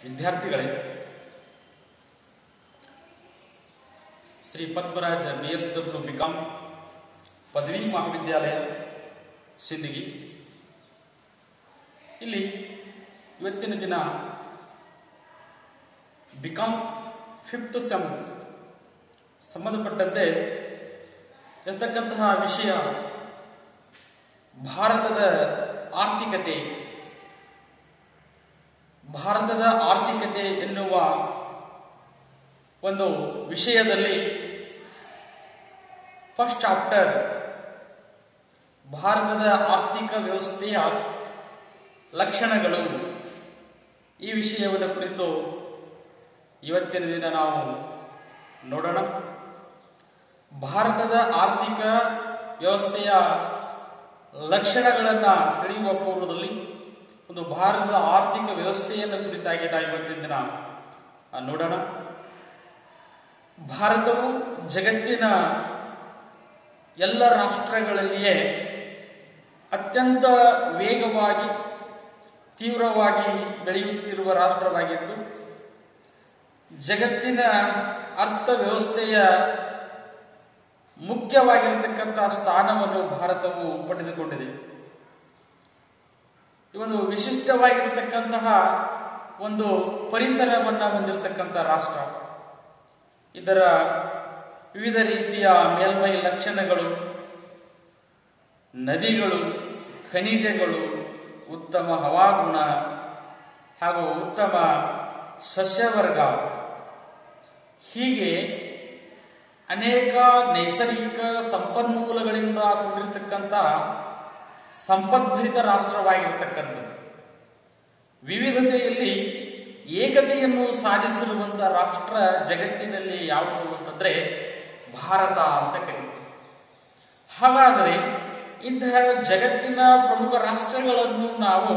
ವಿದ್ಯಾರ್ಥಿಗಳೇ, Shri Padmaraja BSW BCom ಪದವಿ ಮಹಾವಿದ್ಯಾಲಯ ಸಿಂದಗಿ ಇಲ್ಲಿ ಇವತ್ತಿನ ದಿನ ಬಿಕಾಂ 5th ಸೆಮ್ ಸಂಬಂಧಪಟ್ಟಂತೆ ಇರತಕ್ಕಂತಹ ವಿಷಯ ಭಾರತದ ಆರ್ಥಿಕತೆ. ಭಾರತದ ಆರ್ಥಿಕತೆ ಎನ್ನುವ ಒಂದು ವಿಷಯದಲ್ಲಿ ಫಸ್ಟ್ ಚಾಪ್ಟರ್ ಭಾರತದ ಆರ್ಥಿಕ ವ್ಯವಸ್ಥೆಯ ಲಕ್ಷಣಗಳು, ಈ ವಿಷಯವನ್ನು ಕುರಿತು ಇವತ್ತಿನ ದಿನ ನಾವು ನೋಡೋಣ. ಭಾರತದ ಆರ್ಥಿಕ ವ್ಯವಸ್ಥೆಯ ಲಕ್ಷಣಗಳನ್ನು ತಿಳಿಯುವ ಪೂರ್ವದಲ್ಲಿ ಒಂದು ಭಾರತದ ಆರ್ಥಿಕ ವ್ಯವಸ್ಥೆಯನ್ನು ಕುರಿತಾಗಿ ನಾವು ಇವತ್ತಿನ ದಿನ ನೋಡೋಣ. ಭಾರತವು ಜಗತ್ತಿನ ಎಲ್ಲ ರಾಷ್ಟ್ರಗಳಲ್ಲಿಯೇ ಅತ್ಯಂತ ವೇಗವಾಗಿ ತೀವ್ರವಾಗಿ ಬೆಳೆಯುತ್ತಿರುವ ರಾಷ್ಟ್ರವಾಗಿದ್ದು, ಜಗತ್ತಿನ ಅರ್ಥವ್ಯವಸ್ಥೆಯ ಮುಖ್ಯವಾಗಿರತಕ್ಕಂಥ ಸ್ಥಾನವನ್ನು ಭಾರತವು ಪಡೆದುಕೊಂಡಿದೆ. ಈ ಒಂದು ವಿಶಿಷ್ಟವಾಗಿರತಕ್ಕಂತಹ ಒಂದು ಪರಿಸರವನ್ನು ಹೊಂದಿರತಕ್ಕಂಥ ರಾಷ್ಟ್ರ. ಇದರ ವಿವಿಧ ರೀತಿಯ ಮೇಲ್ಮೈ ಲಕ್ಷಣಗಳು, ನದಿಗಳು, ಖನಿಜಗಳು, ಉತ್ತಮ ಹವಾಗುಣ ಹಾಗೂ ಉತ್ತಮ ಸಸ್ಯವರ್ಗ, ಹೀಗೆ ಅನೇಕ ನೈಸರ್ಗಿಕ ಸಂಪನ್ಮೂಲಗಳಿಂದ ಕೂಡಿರತಕ್ಕಂಥ ಸಂಪದ್ಭರಿತ ರಾಷ್ಟ್ರವಾಗಿರತಕ್ಕಂಥದ್ದು. ವಿವಿಧತೆಯಲ್ಲಿ ಏಕತೆಯನ್ನು ಸಾಧಿಸಿರುವಂಥ ರಾಷ್ಟ್ರ ಜಗತ್ತಿನಲ್ಲಿ ಯಾವುದು ಅಂತಂದ್ರೆ ಭಾರತ ಅಂತ ಕರೀತೀವಿ. ಹಾಗಾದರೆ ಇಂತಹ ಜಗತ್ತಿನ ಪ್ರಮುಖ ರಾಷ್ಟ್ರಗಳನ್ನು ನಾವು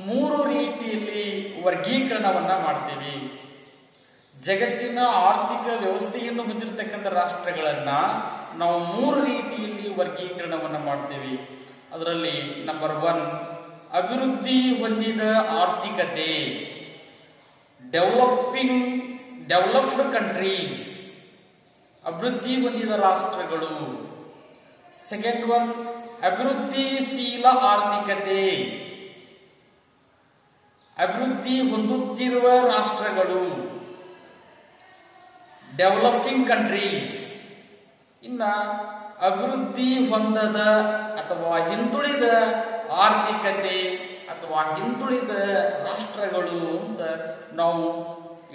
3 ರೀತಿಯಲ್ಲಿ ವರ್ಗೀಕರಣವನ್ನ ಮಾಡ್ತೀವಿ. ಜಗತ್ತಿನ ಆರ್ಥಿಕ ವ್ಯವಸ್ಥೆಯನ್ನು ಹೊಂದಿರತಕ್ಕಂಥ ರಾಷ್ಟ್ರಗಳನ್ನ ನಾವು 3 ರೀತಿಯಲ್ಲಿ ವರ್ಗೀಕರಣವನ್ನ ಮಾಡ್ತೀವಿ. ಅದರಲ್ಲಿ ನಂಬರ್ 1 ಅಭಿವೃದ್ಧಿ ಹೊಂದಿದ ಆರ್ಥಿಕತೆ, ಡೆವಲಪ್ಡ್ ಕಂಟ್ರೀಸ್, ಅಭಿವೃದ್ಧಿ ಹೊಂದಿದ ರಾಷ್ಟ್ರಗಳು. ಸೆಕೆಂಡ್ 1 ಅಭಿವೃದ್ಧಿಶೀಲ ಆರ್ಥಿಕತೆ, ಅಭಿವೃದ್ಧಿ ಹೊಂದುತ್ತಿರುವ ರಾಷ್ಟ್ರಗಳು, ಡೆವಲಪಿಂಗ್ ಕಂಟ್ರೀಸ್. ಇನ್ನ ಅಭಿವೃದ್ಧಿ ಹೊಂದದ ಅಥವಾ ಹಿಂದುಳಿದ ಆರ್ಥಿಕತೆ ಅಥವಾ ಹಿಂದುಳಿದ ರಾಷ್ಟ್ರಗಳು ಅಂತ ನಾವು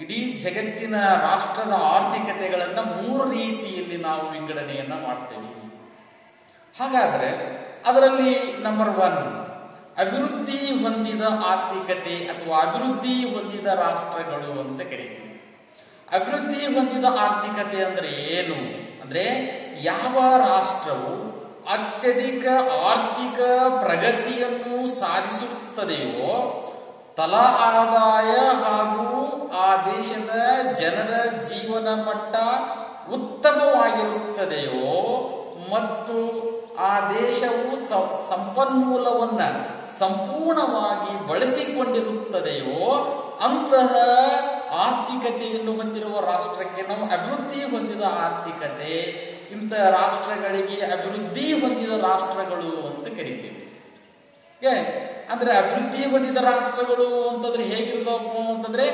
ಇಡೀ ಜಗತ್ತಿನ ರಾಷ್ಟ್ರದ ಆರ್ಥಿಕತೆಗಳನ್ನ 3 ರೀತಿಯಲ್ಲಿ ನಾವು ವಿಂಗಡಣೆಯನ್ನ ಮಾಡ್ತೇವೆ. ಹಾಗಾದ್ರೆ ಅದರಲ್ಲಿ ನಂಬರ್ 1 ಅಭಿವೃದ್ಧಿ ಹೊಂದಿದ ಆರ್ಥಿಕತೆ ಅಥವಾ ಅಭಿವೃದ್ಧಿ ಹೊಂದಿದ ರಾಷ್ಟ್ರಗಳು ಅಂತ ಕರೀತೀವಿ. ಅಭಿವೃದ್ಧಿ ಹೊಂದಿದ ಆರ್ಥಿಕತೆ ಅಂದ್ರೆ ಏನು ಅಂದ್ರೆ, ಯಾವ ರಾಷ್ಟ್ರವು ಅತ್ಯಧಿಕ ಆರ್ಥಿಕ ಪ್ರಗತಿಯನ್ನು ಸಾಧಿಸುತ್ತದೆಯೋ, ತಲಾ ಆದಾಯ ಹಾಗೂ ಆ ದೇಶದ ಜನರ ಜೀವನ ಮಟ್ಟ ಉತ್ತಮವಾಗಿರುತ್ತದೆಯೋ ಮತ್ತು ಆ ದೇಶವು ಸಂಪನ್ಮೂಲವನ್ನ ಸಂಪೂರ್ಣವಾಗಿ ಬಳಸಿಕೊಂಡಿರುತ್ತದೆಯೋ ಅಂತಹ ಆರ್ಥಿಕತೆಯನ್ನು ಹೊಂದಿರುವ ರಾಷ್ಟ್ರಕ್ಕೆ ನಾವು ಅಭಿವೃದ್ಧಿ ಹೊಂದಿದ ಆರ್ಥಿಕತೆ, ಇಂತಹ ರಾಷ್ಟ್ರಗಳಿಗೆ ಅಭಿವೃದ್ಧಿ ಹೊಂದಿದ ರಾಷ್ಟ್ರಗಳು ಅಂತ ಕರಿತೀವಿ. ಅಂದ್ರೆ ಅಭಿವೃದ್ಧಿ ಹೊಂದಿದ ರಾಷ್ಟ್ರಗಳು ಅಂತಂದ್ರೆ ಹೇಗಿರ್ಬೇಕು ಅಂತಂದ್ರೆ,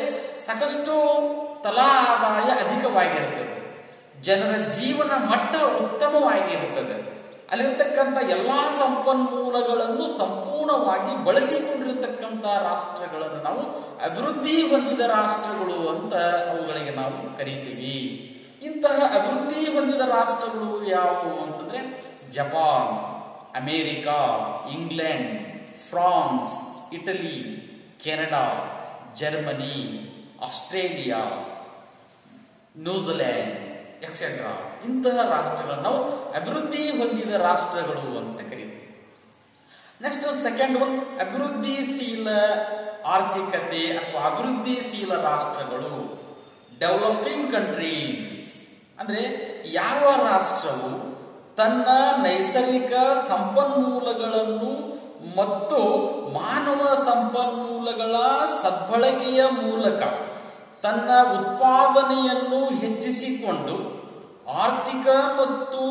ಸಾಕಷ್ಟು ತಲಾ ಆದಾಯ ಅಧಿಕವಾಗಿರುತ್ತದೆ, ಜನರ ಜೀವನ ಮಟ್ಟ ಉತ್ತಮವಾಗಿರುತ್ತದೆ, ಅಲ್ಲಿರ್ತಕ್ಕಂಥ ಎಲ್ಲಾ ಸಂಪನ್ಮೂಲಗಳನ್ನು ಸಂಪೂರ್ಣವಾಗಿ ಬಳಸಿಕೊಂಡಿರತಕ್ಕಂಥ ರಾಷ್ಟ್ರಗಳನ್ನು ನಾವು ಅಭಿವೃದ್ಧಿ ಹೊಂದಿದ ರಾಷ್ಟ್ರಗಳು ಅಂತ ಅವುಗಳಿಗೆ ನಾವು ಕರೀತೀವಿ. ಇಂತಹ ಅಭಿವೃದ್ಧಿ ಹೊಂದಿದ ರಾಷ್ಟ್ರಗಳು ಯಾವುವು ಅಂತಂದ್ರೆ Japan, America, England, France, Italy, Canada, Germany, Australia, New Zealand etcetera. ಇಂತಹ ರಾಷ್ಟ್ರಗಳನ್ನು ನಾವು ಅಭಿವೃದ್ಧಿ ಹೊಂದಿದ ರಾಷ್ಟ್ರಗಳು ಅಂತ ಕರೀತೀವಿ. ನೆಕ್ಸ್ಟ್ ಸೆಕೆಂಡ್ 1 ಅಭಿವೃದ್ಧಿಶೀಲ ಆರ್ಥಿಕತೆ ಅಥವಾ ಅಭಿವೃದ್ಧಿಶೀಲ ರಾಷ್ಟ್ರಗಳು, ಡೆವಲಪಿಂಗ್ ಕಂಟ್ರೀಸ್. ಅಂದ್ರೆ ಯಾವ ರಾಷ್ಟ್ರವು ತನ್ನ ನೈಸರ್ಗಿಕ ಸಂಪನ್ಮೂಲಗಳನ್ನು ಮತ್ತು ಮಾನವ ಸಂಪನ್ಮೂಲಗಳ ಸದ್ಬಳಕೆಯ ಮೂಲಕ ತನ್ನ ಉತ್ಪಾದನೆಯನ್ನು ಹೆಚ್ಚಿಸಿಕೊಂಡು ಆರ್ಥಿಕ ಮತ್ತು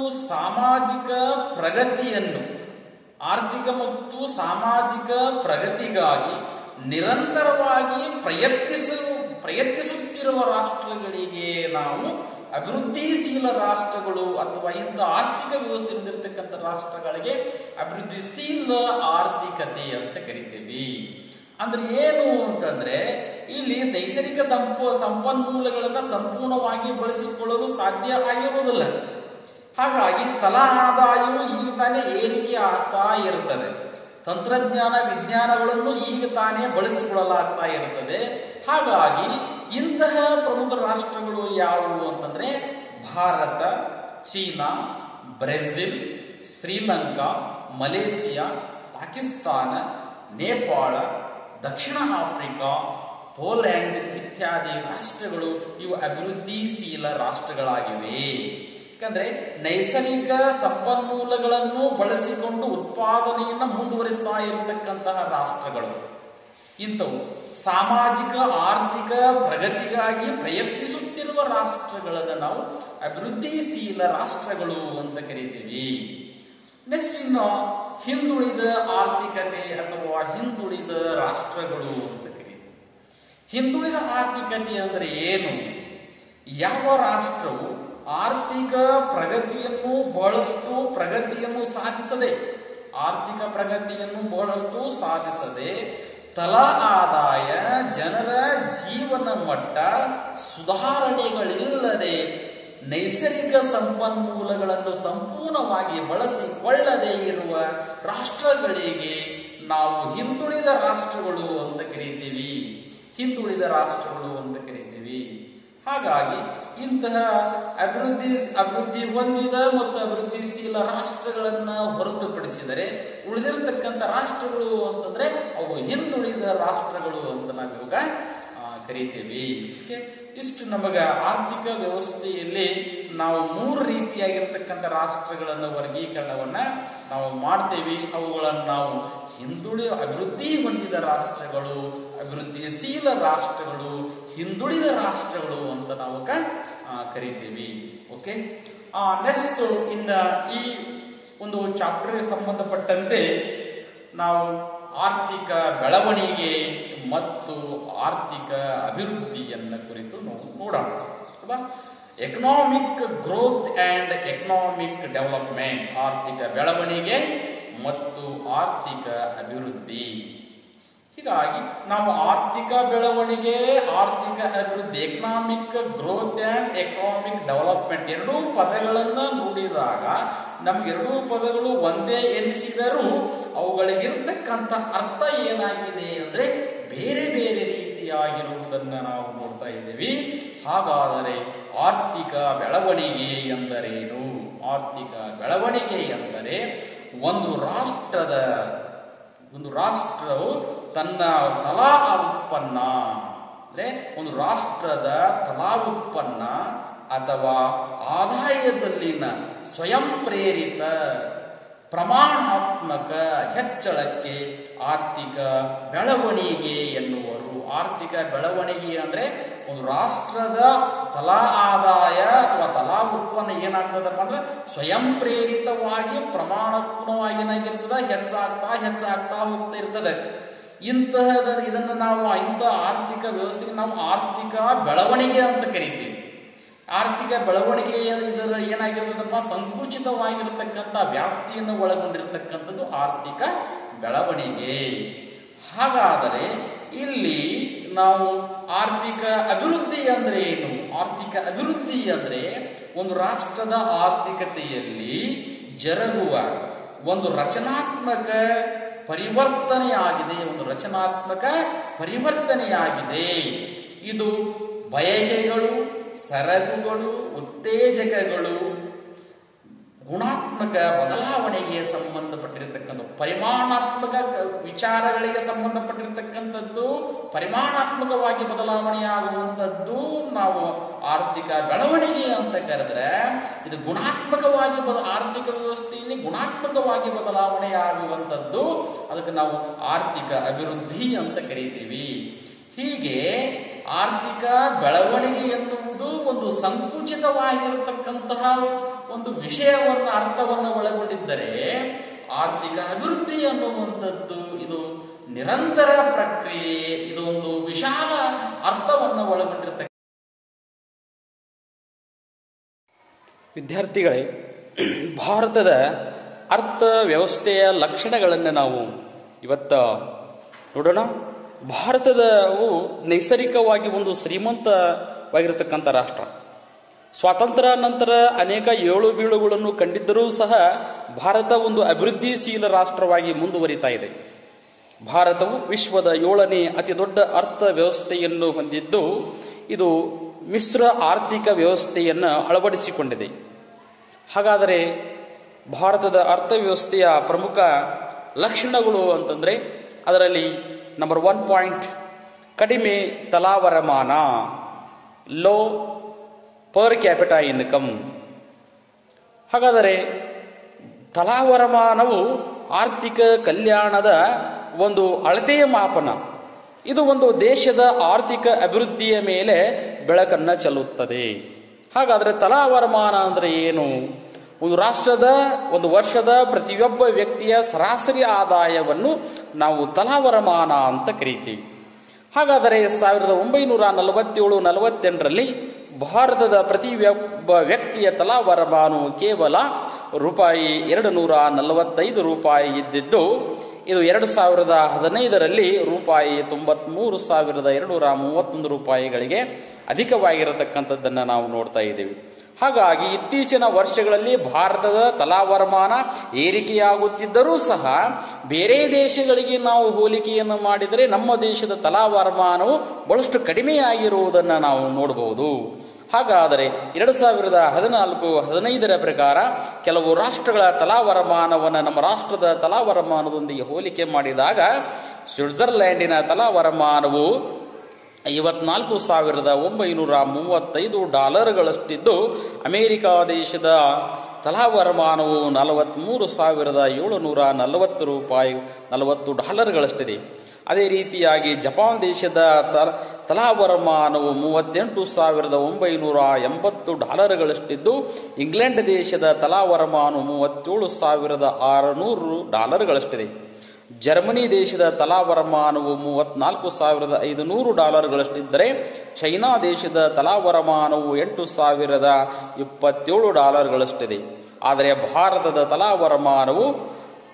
ಸಾಮಾಜಿಕ ಪ್ರಗತಿಗಾಗಿ ನಿರಂತರವಾಗಿ ಪ್ರಯತ್ನಿಸುತ್ತಿರುವ ರಾಷ್ಟ್ರಗಳಿಗೆ ನಾವು ಅಭಿವೃದ್ಧಿಶೀಲ ರಾಷ್ಟ್ರಗಳು ಅಥವಾ ಇಂಥ ಆರ್ಥಿಕ ವ್ಯವಸ್ಥೆ ಹೊಂದಿರತಕ್ಕಂಥ ರಾಷ್ಟ್ರಗಳಿಗೆ ಅಭಿವೃದ್ಧಿಶೀಲ ಆರ್ಥಿಕತೆ ಅಂತ ಕರಿತೀವಿ. ಅಂದ್ರೆ ಏನು ಅಂತಂದ್ರೆ ಇಲ್ಲಿ ನೈಸರ್ಗಿಕ ಸಂಪನ್ಮೂಲಗಳನ್ನ ಸಂಪೂರ್ಣವಾಗಿ ಬಳಸಿಕೊಳ್ಳಲು ಸಾಧ್ಯ ಆಗಿರುವುದಿಲ್ಲ. ಹಾಗಾಗಿ ತಲಾ ಆದಾಯವು ಈಗ ತಾನೇ ಏರಿಕೆ ಆಗ್ತಾ ಇರುತ್ತದೆ. ತಂತ್ರಜ್ಞಾನ ವಿಜ್ಞಾನಗಳನ್ನು ಈಗ ತಾನೇ ಬಳಸಿಕೊಳ್ಳಲಾಗ್ತಾ ಇರುತ್ತದೆ. ಹಾಗಾಗಿ ಇಂತಹ ಪ್ರಮುಖ ರಾಷ್ಟ್ರಗಳು ಯಾವುವು ಅಂತಂದ್ರೆ Bharat, China, Brazil, Sri Lanka, Malaysia, Pakistan, Nepal, ದಕ್ಷಿಣ ಆಫ್ರಿಕಾ, ಪೋಲೆಂಡ್ ಇತ್ಯಾದಿ ರಾಷ್ಟ್ರಗಳು ಇವು ಅಭಿವೃದ್ಧಿಶೀಲ ರಾಷ್ಟ್ರಗಳಾಗಿವೆ. ಯಾಕಂದ್ರೆ ನೈಸರ್ಗಿಕ ಸಂಪನ್ಮೂಲಗಳನ್ನು ಬಳಸಿಕೊಂಡು ಉತ್ಪಾದನೆಯನ್ನು ಮುಂದುವರಿಸ್ತಾ ಇರತಕ್ಕಂತಹ ರಾಷ್ಟ್ರಗಳು. ಇಂಥವು ಸಾಮಾಜಿಕ ಆರ್ಥಿಕ ಪ್ರಗತಿಗಾಗಿ ಪ್ರಯತ್ನಿಸುತ್ತಿರುವ ರಾಷ್ಟ್ರಗಳನ್ನು ನಾವು ಅಭಿವೃದ್ಧಿಶೀಲ ರಾಷ್ಟ್ರಗಳು ಅಂತ ಕರೀತೀವಿ. ನೆಕ್ಸ್ಟ್ ಇನ್ನು ಹಿಂದುಳಿದ ಆರ್ಥಿಕತೆ ಅಥವಾ ಹಿಂದುಳಿದ ರಾಷ್ಟ್ರಗಳು ಅಂತ ಕರೀತೀವಿ. ಹಿಂದುಳಿದ ಆರ್ಥಿಕತೆ ಅಂದ್ರೆ ಏನು? ಯಾವ ರಾಷ್ಟ್ರವು ಆರ್ಥಿಕ ಪ್ರಗತಿಯನ್ನು ಬಹಳಷ್ಟು ಸಾಧಿಸದೆ ತಲಾ ಆದಾಯ, ಜನರ ಜೀವನ ಮಟ್ಟ ಸುಧಾರಣೆಗಳಿಲ್ಲದೆ ನೈಸರ್ಗಿಕ ಸಂಪನ್ಮೂಲಗಳನ್ನು ಸಂಪೂರ್ಣವಾಗಿ ಬಳಸಿಕೊಳ್ಳದೆ ಇರುವ ರಾಷ್ಟ್ರಗಳಿಗೆ ನಾವು ಹಿಂದುಳಿದ ರಾಷ್ಟ್ರಗಳು ಅಂತ ಕರೀತೀವಿ. ಹಾಗಾಗಿ ಇಂತಹ ಅಭಿವೃದ್ಧಿ ಹೊಂದಿದ ಮತ್ತು ಅಭಿವೃದ್ಧಿಶೀಲ ರಾಷ್ಟ್ರಗಳನ್ನ ಹೊರತುಪಡಿಸಿದರೆ ಉಳಿದಿರತಕ್ಕಂಥ ರಾಷ್ಟ್ರಗಳು ಅಂತಂದ್ರೆ ಅವು ಹಿಂದುಳಿದ ರಾಷ್ಟ್ರಗಳು ಅಂತ ನಾವೀಗ ಕರೀತೀವಿ. ಇಷ್ಟು ನಮಗ ಆರ್ಥಿಕ ವ್ಯವಸ್ಥೆಯಲ್ಲಿ ನಾವು 3 ರೀತಿಯಾಗಿರ್ತಕ್ಕಂಥ ರಾಷ್ಟ್ರಗಳನ್ನ ವರ್ಗೀಕರಣವನ್ನ ನಾವು ಮಾಡ್ತೇವೆ. ಅವುಗಳನ್ನು ನಾವು ಅಭಿವೃದ್ಧಿ ಹೊಂದಿದ ರಾಷ್ಟ್ರಗಳು, ಅಭಿವೃದ್ಧಿಶೀಲ ರಾಷ್ಟ್ರಗಳು, ಹಿಂದುಳಿದ ರಾಷ್ಟ್ರಗಳು ಅಂತ ನಾವು ಕರಿತೀವಿ. ಓಕೆ, ನೆಕ್ಸ್ಟ್ ಇನ್ನ ಈ ಒಂದು ಚಾಪ್ಟರ್ಗೆ ಸಂಬಂಧಪಟ್ಟಂತೆ ನಾವು ಆರ್ಥಿಕ ಬೆಳವಣಿಗೆ ಮತ್ತು ಆರ್ಥಿಕ ಅಭಿವೃದ್ಧಿಯನ್ನ ಕುರಿತು ನೋಡೋಣ. Economic growth and economic development, ಆರ್ಥಿಕ ಬೆಳವಣಿಗೆ ಮತ್ತು ಆರ್ಥಿಕ ಅಭಿವೃದ್ಧಿ. ಹೀಗಾಗಿ ನಾವು ಆರ್ಥಿಕ ಬೆಳವಣಿಗೆ, ಆರ್ಥಿಕ ಅಭಿವೃದ್ಧಿ, economic growth and economic development ಎರಡೂ ಪದಗಳನ್ನ ನೋಡಿದಾಗ ನಮ್ಗೆ ಎರಡೂ ಪದಗಳು ಒಂದೇ ಎನಿಸಿದರೂ ಅವುಗಳಿಗಿರ್ತಕ್ಕಂಥ ಅರ್ಥ ಏನಾಗಿದೆ ಅಂದ್ರೆ ಬೇರೆ ಬೇರೆ ರೀತಿಯಾಗಿರುವುದನ್ನ ನಾವು ನೋಡ್ತಾ ಇದ್ದೀವಿ. ಹಾಗಾದರೆ ಆರ್ಥಿಕ ಬೆಳವಣಿಗೆ ಎಂದರೇನು? ಆರ್ಥಿಕ ಬೆಳವಣಿಗೆ ಎಂದರೆ ಒಂದು ರಾಷ್ಟ್ರವು ತನ್ನ ತಲಾ ಉತ್ಪನ್ನ ಅಂದ್ರೆ ಒಂದು ರಾಷ್ಟ್ರದ ತಲಾ ಉತ್ಪನ್ನ ಅಥವಾ ಆದಾಯದಲ್ಲಿನ ಸ್ವಯಂ ಪ್ರೇರಿತ ಪ್ರಮಾಣಾತ್ಮಕ ಹೆಚ್ಚಳಕ್ಕೆ ಆರ್ಥಿಕ ಬೆಳವಣಿಗೆ ಎನ್ನುವರು. ಆರ್ಥಿಕ ಬೆಳವಣಿಗೆ ಅಂದ್ರೆ ಒಂದು ರಾಷ್ಟ್ರದ ತಲಾ ಆದಾಯ ಅಥವಾ ತಲಾ ಉತ್ಪನ್ನ ಏನಾಗ್ತದಪ್ಪ ಅಂದ್ರೆ ಸ್ವಯಂ ಪ್ರೇರಿತವಾಗಿ ಪ್ರಮಾಣಾತ್ಮಕವಾಗಿ ಏನಾಗಿರ್ತದ ಹೆಚ್ಚಾಗ್ತಾ ಹೋಗ್ತಾ ಇರ್ತದೆ. ಇದನ್ನು ನಾವು ಇಂಥ ಆರ್ಥಿಕ ವ್ಯವಸ್ಥೆಗೆ ನಾವು ಆರ್ಥಿಕ ಬೆಳವಣಿಗೆ ಅಂತ ಕರಿತೀವಿ. ಆರ್ಥಿಕ ಬೆಳವಣಿಗೆ ಇದರ ಏನಾಗಿರ್ತದಪ್ಪ, ಸಂಕುಚಿತವಾಗಿರತಕ್ಕಂಥ ವ್ಯಾಪ್ತಿಯನ್ನು ಒಳಗೊಂಡಿರತಕ್ಕಂಥದ್ದು ಆರ್ಥಿಕ ಬೆಳವಣಿಗೆ. ಹಾಗಾದರೆ ಇಲ್ಲಿ ನಾವು ಆರ್ಥಿಕ ಅಭಿವೃದ್ಧಿ ಅಂದ್ರೆ ಏನು? ಆರ್ಥಿಕ ಅಭಿವೃದ್ಧಿ ಅಂದ್ರೆ ಒಂದು ರಾಷ್ಟ್ರದ ಆರ್ಥಿಕತೆಯಲ್ಲಿ ಜರುಗುವ ಒಂದು ರಚನಾತ್ಮಕ ಪರಿವರ್ತನೆಯಾಗಿದೆ. ಇದು ಬಯಕೆಗಳು, ಸರಕುಗಳು, ಉತ್ತೇಜಕಗಳು, ಗುಣಾತ್ಮಕ ಬದಲಾವಣೆಗೆ ಸಂಬಂಧಪಟ್ಟಿರತಕ್ಕಂಥ ಪರಿಮಾಣಾತ್ಮಕ ವಿಚಾರಗಳಿಗೆ ಸಂಬಂಧಪಟ್ಟಿರತಕ್ಕಂಥದ್ದು, ಪರಿಮಾಣಾತ್ಮಕವಾಗಿ ಬದಲಾವಣೆಯಾಗುವಂಥದ್ದು ನಾವು ಆರ್ಥಿಕ ಬೆಳವಣಿಗೆ ಅಂತ ಕರೆದ್ರೆ, ಇದು ಗುಣಾತ್ಮಕವಾಗಿ ಆರ್ಥಿಕ ವ್ಯವಸ್ಥೆಯಲ್ಲಿ ಗುಣಾತ್ಮಕವಾಗಿ ಬದಲಾವಣೆಯಾಗುವಂಥದ್ದು, ಅದಕ್ಕೆ ನಾವು ಆರ್ಥಿಕ ಅಭಿವೃದ್ಧಿ ಅಂತ ಕರೀತೀವಿ. ಹೀಗೆ ಆರ್ಥಿಕ ಬೆಳವಣಿಗೆ ಎನ್ನುವುದು ಒಂದು ಸಂಕುಚಿತವಾಗಿರತಕ್ಕಂತಹ ಒಂದು ವಿಷಯವನ್ನು ಅರ್ಥವನ್ನು ಒಳಗೊಂಡಿದ್ದರೆ, ಆರ್ಥಿಕ ಅಭಿವೃದ್ಧಿ ಅನ್ನುವಂಥದ್ದು ಇದು ನಿರಂತರ ಪ್ರಕ್ರಿಯೆ, ಇದು ಒಂದು ವಿಶಾಲ ಅರ್ಥವನ್ನು ಒಳಗೊಂಡಿರತಕ್ಕ. ವಿದ್ಯಾರ್ಥಿಗಳೇ, ಭಾರತದ ಅರ್ಥ ವ್ಯವಸ್ಥೆಯ ಲಕ್ಷಣಗಳನ್ನು ನಾವು ಇವತ್ತು ನೋಡೋಣ. ಭಾರತವು ನೈಸರ್ಗಿಕವಾಗಿ ಒಂದು ಶ್ರೀಮಂತವಾಗಿರತಕ್ಕಂಥ ರಾಷ್ಟ್ರ. ಸ್ವಾತಂತ್ರ್ಯ ನಂತರ ಅನೇಕ ಏಳು ಬೀಳುಗಳನ್ನು ಕಂಡಿದ್ದರೂ ಸಹ ಭಾರತ ಒಂದು ಅಭಿವೃದ್ಧಿಶೀಲ ರಾಷ್ಟ್ರವಾಗಿ ಮುಂದುವರಿತಾ ಇದೆ. ಭಾರತವು ವಿಶ್ವದ 7ನೇ ಅತಿ ದೊಡ್ಡ ಅರ್ಥ ವ್ಯವಸ್ಥೆಯನ್ನು ಹೊಂದಿದ್ದು, ಇದು ಮಿಶ್ರ ಆರ್ಥಿಕ ವ್ಯವಸ್ಥೆಯನ್ನು ಅಳವಡಿಸಿಕೊಂಡಿದೆ. ಹಾಗಾದರೆ ಭಾರತದ ಅರ್ಥವ್ಯವಸ್ಥೆಯ ಪ್ರಮುಖ ಲಕ್ಷಣಗಳು ಅಂತಂದರೆ, ಅದರಲ್ಲಿ ನಂಬರ್ 1 ಪಾಯಿಂಟ್ ಕಡಿಮೆ ತಲಾವರಮಾನ, ಲೋ ಪರ್ ಕ್ಯಾಪಿಟಾ ಇನ್ಕಮ್. ಹಾಗಾದರೆ ತಲಾವರಮಾನವು ಆರ್ಥಿಕ ಕಲ್ಯಾಣದ ಒಂದು ಅಳತೆಯ ಮಾಪನ. ಇದು ಒಂದು ದೇಶದ ಆರ್ಥಿಕ ಅಭಿವೃದ್ಧಿಯ ಮೇಲೆ ಬೆಳಕನ್ನು ಚೆಲ್ಲುತ್ತದೆ. ಹಾಗಾದರೆ ತಲಾವರಮಾನ ಅಂದರೆ ಏನು? ಒಂದು ರಾಷ್ಟ್ರದ ಒಂದು ವರ್ಷದ ಪ್ರತಿಯೊಬ್ಬ ವ್ಯಕ್ತಿಯ ಸರಾಸರಿ ಆದಾಯವನ್ನು ನಾವು ತಲಾವರಮಾನ ಅಂತ ಕರೀತೀವಿ. ಹಾಗಾದರೆ 1947-48ರಲ್ಲಿ ಭಾರತದ ಪ್ರತಿಯೊಬ್ಬ ವ್ಯಕ್ತಿಯ ತಲಾವರಮಾನವು ಕೇವಲ ₹245 ಇದ್ದಿದ್ದು, ಇದು 2015ರಲ್ಲಿ ₹93,231 ಅಧಿಕವಾಗಿರತಕ್ಕಂಥದ್ದನ್ನು ನಾವು ನೋಡ್ತಾ ಇದ್ದೀವಿ. ಹಾಗಾಗಿ ಇತ್ತೀಚಿನ ವರ್ಷಗಳಲ್ಲಿ ಭಾರತದ ತಲಾವರಮಾನ ಏರಿಕೆಯಾಗುತ್ತಿದ್ದರೂ ಸಹ ಬೇರೆ ದೇಶಗಳಿಗೆ ನಾವು ಹೋಲಿಕೆಯನ್ನು ಮಾಡಿದರೆ ನಮ್ಮ ದೇಶದ ತಲಾವರಮಾನವು ಬಹಳಷ್ಟು ಕಡಿಮೆಯಾಗಿರುವುದನ್ನು ನಾವು ನೋಡಬಹುದು. ಹಾಗಾದರೆ 2014-15ರ ಪ್ರಕಾರ ಕೆಲವು ರಾಷ್ಟ್ರಗಳ ತಲಾವರಮಾನವನ್ನು ನಮ್ಮ ರಾಷ್ಟ್ರದ ತಲಾವರಮಾನದೊಂದಿಗೆ ಹೋಲಿಕೆ ಮಾಡಿದಾಗ ಸ್ವಿಟ್ಜರ್ಲ್ಯಾಂಡಿನ ತಲಾವರಮಾನವು $54,935 ಅಮೆರಿಕ ದೇಶದ ತಲಾವರಮಾನವು $43,740 ಅದೇ ರೀತಿಯಾಗಿ ಜಪಾನ್ ದೇಶದ ತಲಾವರಮಾನವು $38,980 ಇಂಗ್ಲೆಂಡ್ ದೇಶದ ತಲಾವರಮಾನವು $37,600 ಜರ್ಮನಿ ದೇಶದ ತಲಾವರಮಾನವು $34,500 ಚೈನಾ ದೇಶದ ತಲಾವರಮಾನವು $8,027 ಆದರೆ ಭಾರತದ ತಲಾವರಮಾನವು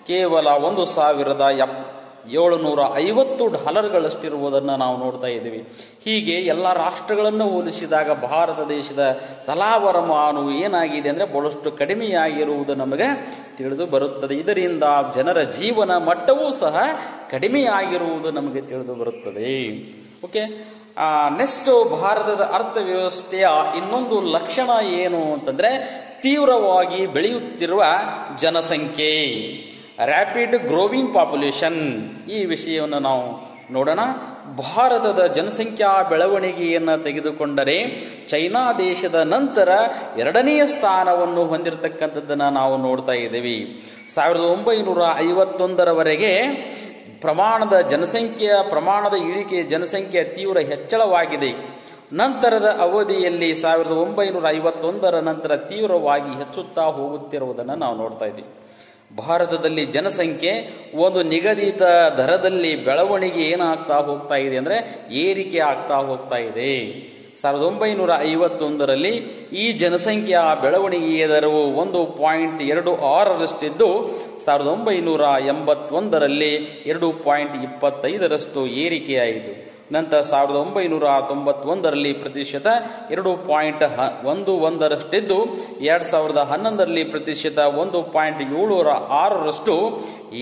ಕೇವಲ $1,750 ನಾವು ನೋಡ್ತಾ ಇದ್ದೀವಿ. ಹೀಗೆ ಎಲ್ಲ ರಾಷ್ಟ್ರಗಳನ್ನು ಹೋಲಿಸಿದಾಗ ಭಾರತ ದೇಶದ ತಲಾವರಮಾನವು ಏನಾಗಿದೆ ಅಂದರೆ ಬಹಳಷ್ಟು ಕಡಿಮೆಯಾಗಿರುವುದು ನಮಗೆ ತಿಳಿದು ಬರುತ್ತದೆ. ಇದರಿಂದ ಜನರ ಜೀವನ ಮಟ್ಟವೂ ಸಹ ಕಡಿಮೆಯಾಗಿರುವುದು ನಮಗೆ ತಿಳಿದು ಬರುತ್ತದೆ. ಓಕೆ, ನೆಕ್ಸ್ಟ್ ಭಾರತದ ಅರ್ಥವ್ಯವಸ್ಥೆಯ ಇನ್ನೊಂದು ಲಕ್ಷಣ ಏನು ಅಂತಂದ್ರೆ ತೀವ್ರವಾಗಿ ಬೆಳೆಯುತ್ತಿರುವ ಜನಸಂಖ್ಯೆ, ರ್ಯಾಪಿಡ್ ಗ್ರೋವಿಂಗ್ ಪಾಪ್ಯುಲೇಷನ್. ಈ ವಿಷಯವನ್ನು ನಾವು ನೋಡೋಣ. ಭಾರತದ ಜನಸಂಖ್ಯಾ ಬೆಳವಣಿಗೆಯನ್ನು ತೆಗೆದುಕೊಂಡರೆ ಚೈನಾ ದೇಶದ ನಂತರ 2ನೇ ಸ್ಥಾನವನ್ನು ಹೊಂದಿರತಕ್ಕಂಥದ್ದನ್ನು ನಾವು ನೋಡ್ತಾ ಇದ್ದೀವಿ. 1951ರವರೆಗೆ ಪ್ರಮಾಣದ ಇಳಿಕೆ ಜನಸಂಖ್ಯೆಯ ತೀವ್ರ ಹೆಚ್ಚಳವಾಗಿದೆ. ನಂತರದ ಅವಧಿಯಲ್ಲಿ 1951ರ ನಂತರ ತೀವ್ರವಾಗಿ ಹೆಚ್ಚುತ್ತಾ ಹೋಗುತ್ತಿರುವುದನ್ನು ನಾವು ನೋಡ್ತಾ ಇದ್ದೀವಿ. ಭಾರತದಲ್ಲಿ ಜನಸಂಖ್ಯೆ ಒಂದು ನಿಗದಿತ ದರದಲ್ಲಿ ಬೆಳವಣಿಗೆ ಏನಾಗ್ತಾ ಹೋಗ್ತಾ ಇದೆ ಅಂದರೆ ಏರಿಕೆ ಆಗ್ತಾ ಹೋಗ್ತಾ ಇದೆ. 1951ರಲ್ಲಿ ಈ ಜನಸಂಖ್ಯೆಯ ಬೆಳವಣಿಗೆಯ ದರವು 1.26ರಷ್ಟಿದ್ದು 1981ರಲ್ಲಿ 2.25ರಷ್ಟು ಏರಿಕೆಯಾಯಿತು. ನಂತರ 1991ರಲ್ಲಿ ಪ್ರತಿಶತ 2.11ರಷ್ಟಿದ್ದು 2011ರಲ್ಲಿ ಪ್ರತಿಶತ 1.76ರಷ್ಟು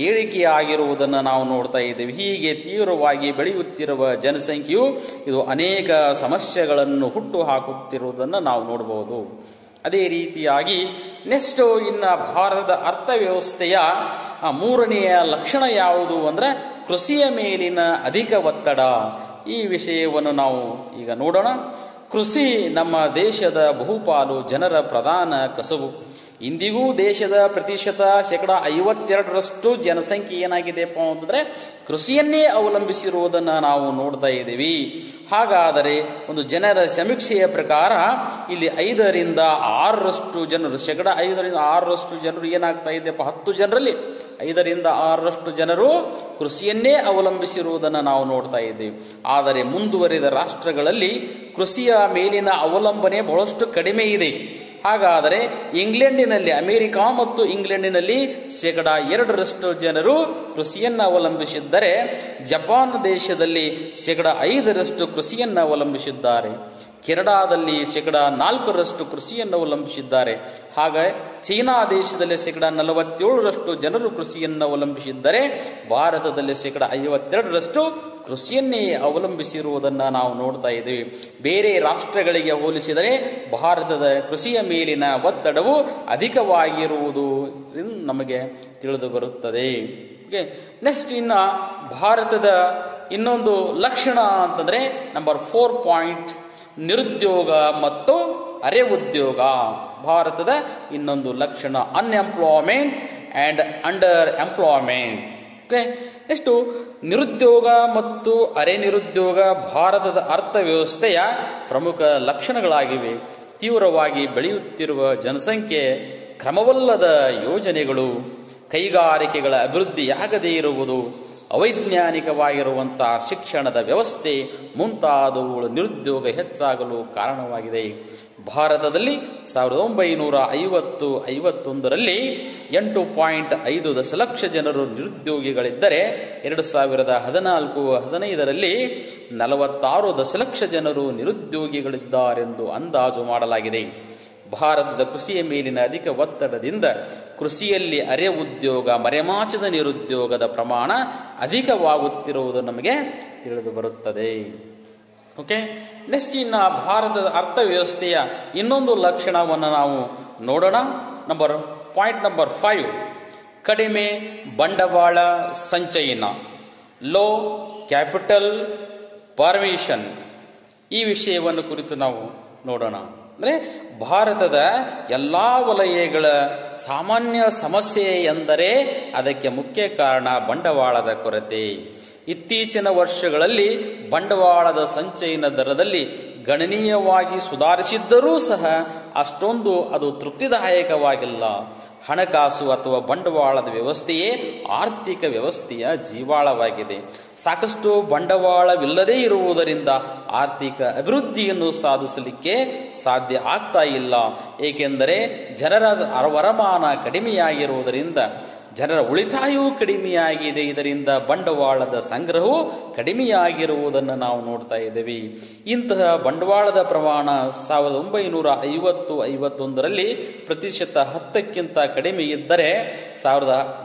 ಏರಿಕೆಯಾಗಿರುವುದನ್ನು ನಾವು ನೋಡ್ತಾ ಇದ್ದೇವೆ. ಹೀಗೆ ತೀವ್ರವಾಗಿ ಬೆಳೆಯುತ್ತಿರುವ ಜನಸಂಖ್ಯೆಯು ಇದು ಅನೇಕ ಸಮಸ್ಯೆಗಳನ್ನು ಹುಟ್ಟು ಹಾಕುತ್ತಿರುವುದನ್ನು ನಾವು ನೋಡಬಹುದು. ಅದೇ ರೀತಿಯಾಗಿ ನೆಕ್ಸ್ಟ್ ಇನ್ನು ಭಾರತದ ಅರ್ಥವ್ಯವಸ್ಥೆಯ ಮೂರನೆಯ ಲಕ್ಷಣ ಯಾವುದು ಅಂದ್ರೆ ಕೃಷಿಯ ಮೇಲಿನ ಅಧಿಕ ಒತ್ತಡ. ಈ ವಿಷಯವನ್ನು ನಾವು ಈಗ ನೋಡೋಣ. ಕೃಷಿ ನಮ್ಮ ದೇಶದ ಬಹುಪಾಲು ಜನರ ಪ್ರಧಾನ ಕಸುಬು. ಇಂದಿಗೂ ದೇಶದ ಪ್ರತಿಶತ 52% ಜನಸಂಖ್ಯೆ ಏನಾಗಿದೆಪ್ಪ ಅಂತಂದ್ರೆ ಕೃಷಿಯನ್ನೇ ಅವಲಂಬಿಸಿರುವುದನ್ನು ನಾವು ನೋಡ್ತಾ ಇದ್ದೀವಿ. ಹಾಗಾದರೆ ಒಂದು ಜನರ ಸಮೀಕ್ಷೆಯ ಪ್ರಕಾರ ಇಲ್ಲಿ 5ರಿಂದ 6% ಜನರು, 5ರಿಂದ 6% ಜನರು ಏನಾಗ್ತಾ ಇದೆಯಪ್ಪ, 10 ಜನರಲ್ಲಿ 5ರಿಂದ 6% ಜನರು ಕೃಷಿಯನ್ನೇ ಅವಲಂಬಿಸಿರುವುದನ್ನು ನಾವು ನೋಡ್ತಾ ಇದ್ದೀವಿ. ಆದರೆ ಮುಂದುವರಿದ ರಾಷ್ಟ್ರಗಳಲ್ಲಿ ಕೃಷಿಯ ಮೇಲಿನ ಅವಲಂಬನೆ ಬಹಳಷ್ಟು ಕಡಿಮೆ ಇದೆ. ಹಾಗಾದರೆ ಇಂಗ್ಲೆಂಡಿನಲ್ಲಿ, ಅಮೆರಿಕ ಮತ್ತು ಇಂಗ್ಲೆಂಡಿನಲ್ಲಿ 2% ಜನರು ಕೃಷಿಯನ್ನು ಅವಲಂಬಿಸಿದ್ದರೆ ಜಪಾನ್ ದೇಶದಲ್ಲಿ 5% ಕೃಷಿಯನ್ನು ಅವಲಂಬಿಸಿದ್ದಾರೆ. ಕೆನಡಾದಲ್ಲಿ 4% ಕೃಷಿಯನ್ನು ಅವಲಂಬಿಸಿದ್ದಾರೆ. ಹಾಗೆ ಚೀನಾ ದೇಶದಲ್ಲಿ 47% ಜನರು ಕೃಷಿಯನ್ನು ಅವಲಂಬಿಸಿದ್ದರೆ ಭಾರತದಲ್ಲಿ 52% ಕೃಷಿಯನ್ನೇ ಅವಲಂಬಿಸಿರುವುದನ್ನು ನಾವು ನೋಡ್ತಾ ಇದ್ದೀವಿ. ಬೇರೆ ರಾಷ್ಟ್ರಗಳಿಗೆ ಹೋಲಿಸಿದರೆ ಭಾರತದ ಕೃಷಿಯ ಮೇಲಿನ ಒತ್ತಡವು ಅಧಿಕವಾಗಿರುವುದು ನಮಗೆ ತಿಳಿದು ಬರುತ್ತದೆ. ನೆಕ್ಸ್ಟ್ ಇನ್ನು ಭಾರತದ ಇನ್ನೊಂದು ಲಕ್ಷಣ ಅಂತಂದ್ರೆ ನಂಬರ್ 4 ಪಾಯಿಂಟ್, ನಿರುದ್ಯೋಗ ಮತ್ತು ಅರೆ ಉದ್ಯೋಗ. ಭಾರತದ ಇನ್ನೊಂದು ಲಕ್ಷಣ unemployment and under employment. Next ನಿರುದ್ಯೋಗ ಮತ್ತು ಅರೆ ನಿರುದ್ಯೋಗ ಭಾರತದ ಅರ್ಥವ್ಯವಸ್ಥೆಯ ಪ್ರಮುಖ ಲಕ್ಷಣಗಳಾಗಿವೆ. ತೀವ್ರವಾಗಿ ಬೆಳೆಯುತ್ತಿರುವ ಜನಸಂಖ್ಯೆ, ಕ್ರಮವಲ್ಲದ ಯೋಜನೆಗಳು, ಕೈಗಾರಿಕೆಗಳ ಅಭಿವೃದ್ಧಿಯಾಗದೇ ಇರುವುದು, ಅವೈಜ್ಞಾನಿಕವಾಗಿರುವಂತಹ ಶಿಕ್ಷಣದ ವ್ಯವಸ್ಥೆ ಮುಂತಾದವುಗಳು ನಿರುದ್ಯೋಗ ಹೆಚ್ಚಾಗಲು ಕಾರಣವಾಗಿದೆ. ಭಾರತದಲ್ಲಿ 1950-51ರಲ್ಲಿ 8.5 ದಶಲಕ್ಷ ಜನರು ನಿರುದ್ಯೋಗಿಗಳಿದ್ದರೆ 2014-15ರಲ್ಲಿ 46 ದಶಲಕ್ಷ ಜನರು ನಿರುದ್ಯೋಗಿಗಳಿದ್ದಾರೆಂದು ಅಂದಾಜು ಮಾಡಲಾಗಿದೆ. ಭಾರತದ ಕೃಷಿಯ ಮೇಲಿನ ಅಧಿಕ ಒತ್ತಡದಿಂದ ಕೃಷಿಯಲ್ಲಿ ಅರೆ ಉದ್ಯೋಗ, ಮರೆಮಾಚದ ನಿರುದ್ಯೋಗದ ಪ್ರಮಾಣ ಅಧಿಕವಾಗುತ್ತಿರುವುದು ನಮಗೆ ತಿಳಿದು ಬರುತ್ತದೆ. ಓಕೆ, ನೆಕ್ಸ್ಟ್ ಇನ್ನು ಭಾರತದ ಅರ್ಥವ್ಯವಸ್ಥೆಯ ಇನ್ನೊಂದು ಲಕ್ಷಣವನ್ನು ನಾವು ನೋಡೋಣ. ಪಾಯಿಂಟ್ ನಂಬರ್ 5, ಕಡಿಮೆ ಬಂಡವಾಳ ಸಂಚಯನ, ಲೋ ಕ್ಯಾಪಿಟಲ್ ಫಾರ್ಮೇಷನ್. ಈ ವಿಷಯವನ್ನು ಕುರಿತು ನಾವು ನೋಡೋಣ. ಅಂದರೆ ಭಾರತದ ಎಲ್ಲ ವಲಯಗಳ ಸಾಮಾನ್ಯ ಸಮಸ್ಯೆ ಎಂದರೆ ಅದಕ್ಕೆ ಮುಖ್ಯ ಕಾರಣ ಬಂಡವಾಳದ ಕೊರತೆ. ಇತ್ತೀಚಿನ ವರ್ಷಗಳಲ್ಲಿ ಬಂಡವಾಳದ ಸಂಚಯನ ದರದಲ್ಲಿ ಗಣನೀಯವಾಗಿ ಸುಧಾರಿಸಿದ್ದರೂ ಸಹ ಅಷ್ಟೊಂದು ಅದು ತೃಪ್ತಿದಾಯಕವಾಗಿಲ್ಲ. ಹಣಕಾಸು ಅಥವಾ ಬಂಡವಾಳದ ವ್ಯವಸ್ಥೆಯೇ ಆರ್ಥಿಕ ವ್ಯವಸ್ಥೆಯ ಜೀವಾಳವಾಗಿದೆ. ಸಾಕಷ್ಟು ಬಂಡವಾಳವಿಲ್ಲದೇ ಇರುವುದರಿಂದ ಆರ್ಥಿಕ ಅಭಿವೃದ್ಧಿಯನ್ನು ಸಾಧಿಸಲಿಕ್ಕೆ ಸಾಧ್ಯ ಆಗ್ತಾ ಇಲ್ಲ. ಏಕೆಂದರೆ ಜನರ ವರಮಾನ ಕಡಿಮೆಯಾಗಿರುವುದರಿಂದ ಜನರ ಉಳಿತಾಯವೂ ಕಡಿಮೆಯಾಗಿದೆ. ಇದರಿಂದ ಬಂಡವಾಳದ ಸಂಗ್ರಹವು ಕಡಿಮೆಯಾಗಿರುವುದನ್ನು ನಾವು ನೋಡ್ತಾ ಇದ್ದೇವೆ. ಇಂತಹ ಬಂಡವಾಳದ ಪ್ರಮಾಣ 1950-51ರಲ್ಲಿ ಪ್ರತಿಶತ 10ಕ್ಕಿಂತ ಕಡಿಮೆ ಇದ್ದರೆ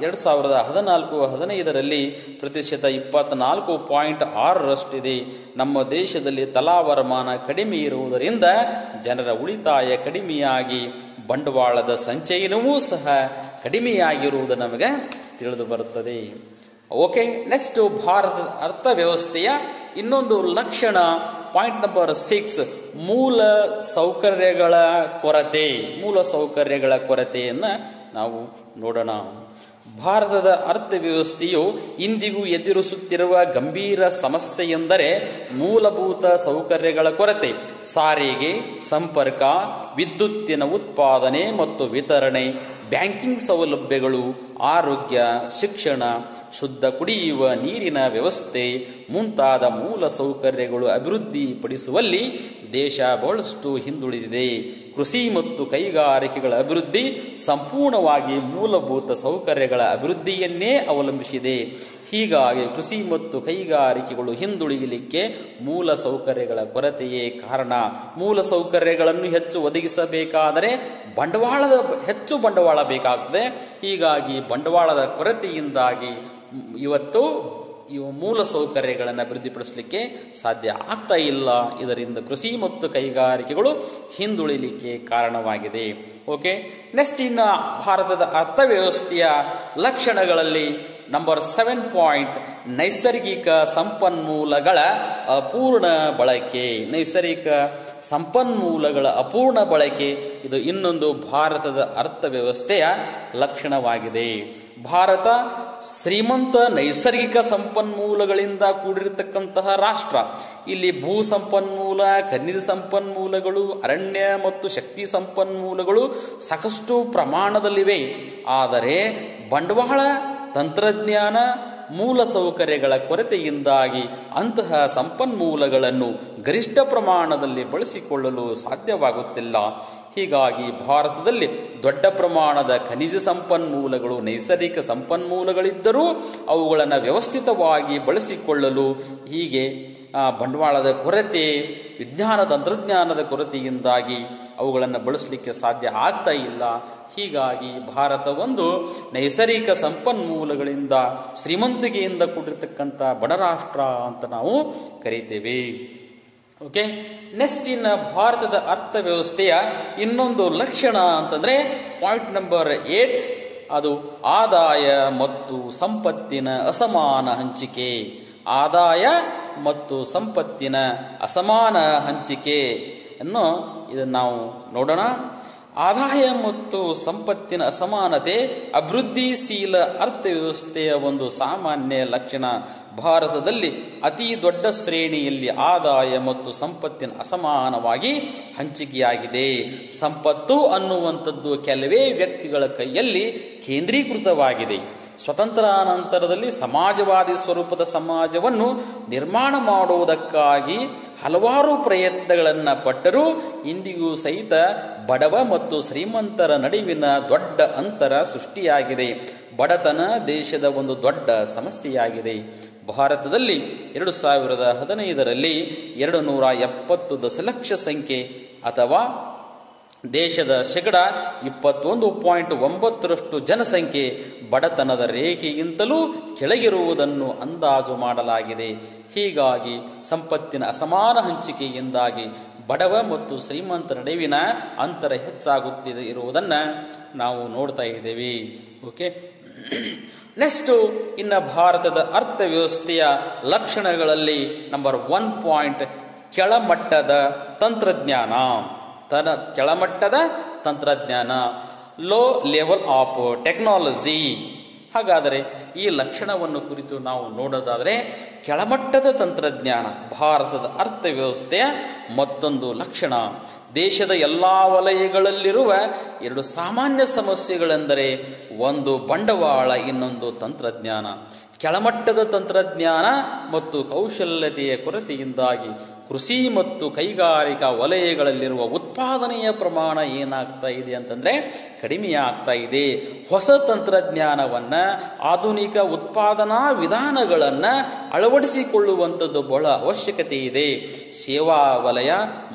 2014-15ರಲ್ಲಿ ಪ್ರತಿಶತ 24.6ರಷ್ಟಿದೆ. ನಮ್ಮ ದೇಶದಲ್ಲಿ ತಲಾ ವರಮಾನ ಕಡಿಮೆ ಇರುವುದರಿಂದ ಜನರ ಉಳಿತಾಯ ಕಡಿಮೆಯಾಗಿ ಬಂಡವಾಳದ ಸಂಚಯನವೂ ಸಹ ಕಡಿಮೆಯಾಗಿರುವುದು ನಮಗೆ ತಿಳಿದು ಬರುತ್ತದೆ. ಓಕೆ, ನೆಕ್ಸ್ಟ್ ಭಾರತದ ಅರ್ಥವ್ಯವಸ್ಥೆಯ ಇನ್ನೊಂದು ಲಕ್ಷಣ ಪಾಯಿಂಟ್ ನಂಬರ್ 6, ಮೂಲ ಸೌಕರ್ಯಗಳ ಕೊರತೆ. ಮೂಲ ಸೌಕರ್ಯಗಳ ಕೊರತೆಯನ್ನು ನಾವು ನೋಡೋಣ. ಭಾರತದ ಅರ್ಥವ್ಯವಸ್ಥೆಯು ಇಂದಿಗೂ ಎದುರಿಸುತ್ತಿರುವ ಗಂಭೀರ ಸಮಸ್ಯೆ ಎಂದರೆ ಮೂಲಭೂತ ಸೌಕರ್ಯಗಳ ಕೊರತೆ. ಸಾರಿಗೆ, ಸಂಪರ್ಕ, ವಿದ್ಯುತ್ತಿನ ಉತ್ಪಾದನೆ ಮತ್ತು ವಿತರಣೆ, ಬ್ಯಾಂಕಿಂಗ್ ಸೌಲಭ್ಯಗಳು, ಆರೋಗ್ಯ, ಶಿಕ್ಷಣ, ಶುದ್ಧ ಕುಡಿಯುವ ನೀರಿನ ವ್ಯವಸ್ಥೆ ಮುಂತಾದ ಮೂಲ ಸೌಕರ್ಯಗಳು ಅಭಿವೃದ್ಧಿಪಡಿಸುವಲ್ಲಿ ದೇಶ ಬಹಳಷ್ಟು ಹಿಂದುಳಿದಿದೆ. ಕೃಷಿ ಮತ್ತು ಕೈಗಾರಿಕೆಗಳ ಅಭಿವೃದ್ಧಿ ಸಂಪೂರ್ಣವಾಗಿ ಮೂಲಭೂತ ಸೌಕರ್ಯಗಳ ಅಭಿವೃದ್ಧಿಯನ್ನೇ ಅವಲಂಬಿಸಿದೆ. ಹೀಗಾಗಿ ಕೃಷಿ ಮತ್ತು ಕೈಗಾರಿಕೆಗಳು ಹಿಂದುಳಿಯಲಿಕ್ಕೆ ಮೂಲ ಸೌಕರ್ಯಗಳ ಕೊರತೆಯೇ ಕಾರಣ. ಮೂಲ ಸೌಕರ್ಯಗಳನ್ನು ಹೆಚ್ಚು ಒದಗಿಸಬೇಕಾದರೆ ಹೆಚ್ಚು ಬಂಡವಾಳ ಬೇಕಾಗುತ್ತದೆ. ಹೀಗಾಗಿ ಬಂಡವಾಳದ ಕೊರತೆಯಿಂದಾಗಿ ಇವತ್ತು ಇವು ಮೂಲ ಸೌಕರ್ಯಗಳನ್ನು ಅಭಿವೃದ್ಧಿಪಡಿಸಲಿಕ್ಕೆ ಸಾಧ್ಯ ಆಗ್ತಾ ಇಲ್ಲ. ಇದರಿಂದ ಕೃಷಿ ಮತ್ತು ಕೈಗಾರಿಕೆಗಳು ಹಿಂದುಳಿಲಿಕ್ಕೆ ಕಾರಣವಾಗಿದೆ. ಓಕೆ, ನೆಕ್ಸ್ಟ್ ಇನ್ನು ಭಾರತದ ಅರ್ಥವ್ಯವಸ್ಥೆಯ ಲಕ್ಷಣಗಳಲ್ಲಿ ನಂಬರ್ 7 ಪಾಯಿಂಟ್ ನೈಸರ್ಗಿಕ ಸಂಪನ್ಮೂಲಗಳ ಅಪೂರ್ಣ ಬಳಕೆ. ನೈಸರ್ಗಿಕ ಸಂಪನ್ಮೂಲಗಳ ಅಪೂರ್ಣ ಬಳಕೆ ಇದು ಇನ್ನೊಂದು ಭಾರತದ ಅರ್ಥವ್ಯವಸ್ಥೆಯ ಲಕ್ಷಣವಾಗಿದೆ. ಭಾರತ ಶ್ರೀಮಂತ ನೈಸರ್ಗಿಕ ಸಂಪನ್ಮೂಲಗಳಿಂದ ಕೂಡಿರತಕ್ಕಂತಹ ರಾಷ್ಟ್ರ. ಇಲ್ಲಿ ಭೂ ಸಂಪನ್ಮೂಲ, ಖನಿಜ ಸಂಪನ್ಮೂಲಗಳು, ಅರಣ್ಯ ಮತ್ತು ಶಕ್ತಿ ಸಂಪನ್ಮೂಲಗಳು ಸಾಕಷ್ಟು ಪ್ರಮಾಣದಲ್ಲಿವೆ. ಆದರೆ ಬಂಡವಾಳ, ತಂತ್ರಜ್ಞಾನ, ಮೂಲ ಸೌಕರ್ಯಗಳ ಕೊರತೆಯಿಂದಾಗಿ ಅಂತಹ ಸಂಪನ್ಮೂಲಗಳನ್ನು ಗರಿಷ್ಠ ಪ್ರಮಾಣದಲ್ಲಿ ಬಳಸಿಕೊಳ್ಳಲು ಸಾಧ್ಯವಾಗುತ್ತಿಲ್ಲ. ಹೀಗಾಗಿ ಭಾರತದಲ್ಲಿ ದೊಡ್ಡ ಪ್ರಮಾಣದ ಖನಿಜ ಸಂಪನ್ಮೂಲಗಳು, ನೈಸರ್ಗಿಕ ಸಂಪನ್ಮೂಲಗಳಿದ್ದರೂ ಅವುಗಳನ್ನು ವ್ಯವಸ್ಥಿತವಾಗಿ ಬಳಸಿಕೊಳ್ಳಲು ಹೀಗೆ ಬಂಡವಾಳದ ಕೊರತೆ, ವಿಜ್ಞಾನ ತಂತ್ರಜ್ಞಾನದ ಕೊರತೆಯಿಂದಾಗಿ ಅವುಗಳನ್ನು ಬಳಸಲಿಕ್ಕೆ ಸಾಧ್ಯ ಆಗ್ತಾ ಇಲ್ಲ. ಹೀಗಾಗಿ ಭಾರತ ಒಂದು ನೈಸರ್ಗಿಕ ಸಂಪನ್ಮೂಲಗಳಿಂದ ಶ್ರೀಮಂತಿಕೆಯಿಂದ ಕೂಡಿರ್ತಕ್ಕಂಥ ಬಡರಾಷ್ಟ್ರ ಅಂತ ನಾವು ಕರೀತೇವೆ. ಓಕೆ, ನೆಕ್ಸ್ಟ್ ಇನ್ನು ಭಾರತದ ಅರ್ಥವ್ಯವಸ್ಥೆಯ ಇನ್ನೊಂದು ಲಕ್ಷಣ ಅಂತಂದ್ರೆ ಪಾಯಿಂಟ್ ನಂಬರ್ 8, ಅದು ಆದಾಯ ಮತ್ತು ಸಂಪತ್ತಿನ ಅಸಮಾನ ಹಂಚಿಕೆ. ಆದಾಯ ಮತ್ತು ಸಂಪತ್ತಿನ ಅಸಮಾನ ಹಂಚಿಕೆ ಅನ್ನು ಇದನ್ನು ನಾವು ನೋಡೋಣ. ಆದಾಯ ಮತ್ತು ಸಂಪತ್ತಿನ ಅಸಮಾನತೆ ಅಭಿವೃದ್ಧಿಶೀಲ ಅರ್ಥವ್ಯವಸ್ಥೆಯ ಒಂದು ಸಾಮಾನ್ಯ ಲಕ್ಷಣ. ಭಾರತದಲ್ಲಿ ಅತಿ ದೊಡ್ಡ ಶ್ರೇಣಿಯಲ್ಲಿ ಆದಾಯ ಮತ್ತು ಸಂಪತ್ತಿನ ಅಸಮಾನವಾಗಿ ಹಂಚಿಕೆಯಾಗಿದೆ. ಸಂಪತ್ತು ಅನ್ನುವಂಥದ್ದು ಕೆಲವೇ ವ್ಯಕ್ತಿಗಳ ಕೈಯಲ್ಲಿ ಕೇಂದ್ರೀಕೃತವಾಗಿದೆ. ಸ್ವತಂತ್ರಾನಂತರದಲ್ಲಿ ಸಮಾಜವಾದಿ ಸ್ವರೂಪದ ಸಮಾಜವನ್ನು ನಿರ್ಮಾಣ ಮಾಡುವುದಕ್ಕಾಗಿ ಹಲವಾರು ಪ್ರಯತ್ನಗಳನ್ನು ಪಟ್ಟರೂ ಇಂದಿಗೂ ಸಹಿತ ಬಡವ ಮತ್ತು ಶ್ರೀಮಂತರ ನಡುವಿನ ದೊಡ್ಡ ಅಂತರ ಸೃಷ್ಟಿಯಾಗಿದೆ. ಬಡತನ ದೇಶದ ಒಂದು ದೊಡ್ಡ ಸಮಸ್ಯೆಯಾಗಿದೆ. ಭಾರತದಲ್ಲಿ 2015ರಲ್ಲಿ 270 ದಶಲಕ್ಷ ಸಂಖ್ಯೆ ಅಥವಾ ದೇಶದ 21.9% ಜನಸಂಖ್ಯೆ ಬಡತನದ ರೇಖೆಗಿಂತಲೂ ಕೆಳಗಿರುವುದನ್ನು ಅಂದಾಜು ಮಾಡಲಾಗಿದೆ. ಹೀಗಾಗಿ ಸಂಪತ್ತಿನ ಅಸಮಾನ ಹಂಚಿಕೆಯಿಂದಾಗಿ ಬಡವ ಮತ್ತು ಶ್ರೀಮಂತ ನಡುವಿನ ಅಂತರ ಹೆಚ್ಚಾಗುತ್ತಿದೆ ಇರುವುದನ್ನು ನಾವು ನೋಡ್ತಾ ಇದ್ದೇವೆ. ಓಕೆ, ನೆಕ್ಸ್ಟ್ ಇನ್ನು ಭಾರತದ ಅರ್ಥವ್ಯವಸ್ಥೆಯ ಲಕ್ಷಣಗಳಲ್ಲಿ ನಂಬರ್ 1 ಪಾಯಿಂಟ್ ಕೆಳಮಟ್ಟದ ತಂತ್ರಜ್ಞಾನ. ಕೆಳಮಟ್ಟದ ತಂತ್ರಜ್ಞಾನ, ಲೋ ಲೆವೆಲ್ ಆಫ್ ಟೆಕ್ನಾಲಜಿ. ಹಾಗಾದರೆ ಈ ಲಕ್ಷಣವನ್ನು ಕುರಿತು ನಾವು ನೋಡೋದಾದರೆ ಕೆಳಮಟ್ಟದ ತಂತ್ರಜ್ಞಾನ ಭಾರತದ ಅರ್ಥವ್ಯವಸ್ಥೆಯ ಮತ್ತೊಂದು ಲಕ್ಷಣ. ದೇಶದ ಎಲ್ಲ ವಲಯಗಳಲ್ಲಿರುವ 2 ಸಾಮಾನ್ಯ ಸಮಸ್ಯೆಗಳೆಂದರೆ ಒಂದು ಬಂಡವಾಳ, ಇನ್ನೊಂದು ತಂತ್ರಜ್ಞಾನ. ಕೆಳಮಟ್ಟದ ತಂತ್ರಜ್ಞಾನ ಮತ್ತು ಕೌಶಲ್ಯತೆಯ ಕೊರತೆಯಿಂದಾಗಿ ಕೃಷಿ ಮತ್ತು ಕೈಗಾರಿಕಾ ವಲಯಗಳಲ್ಲಿರುವ ಉತ್ಪಾದನೆಯ ಪ್ರಮಾಣ ಏನಾಗ್ತಾ ಇದೆ ಅಂತಂದ್ರೆ ಕಡಿಮೆಯಾಗ್ತಾ ಇದೆ. ಹೊಸ ತಂತ್ರಜ್ಞಾನವನ್ನ, ಆಧುನಿಕ ಉತ್ಪಾದನಾ ವಿಧಾನಗಳನ್ನ ಅಳವಡಿಸಿಕೊಳ್ಳುವಂಥದ್ದು ಬಹಳ ಅವಶ್ಯಕತೆ ಇದೆ. ಸೇವಾ ವಲಯ,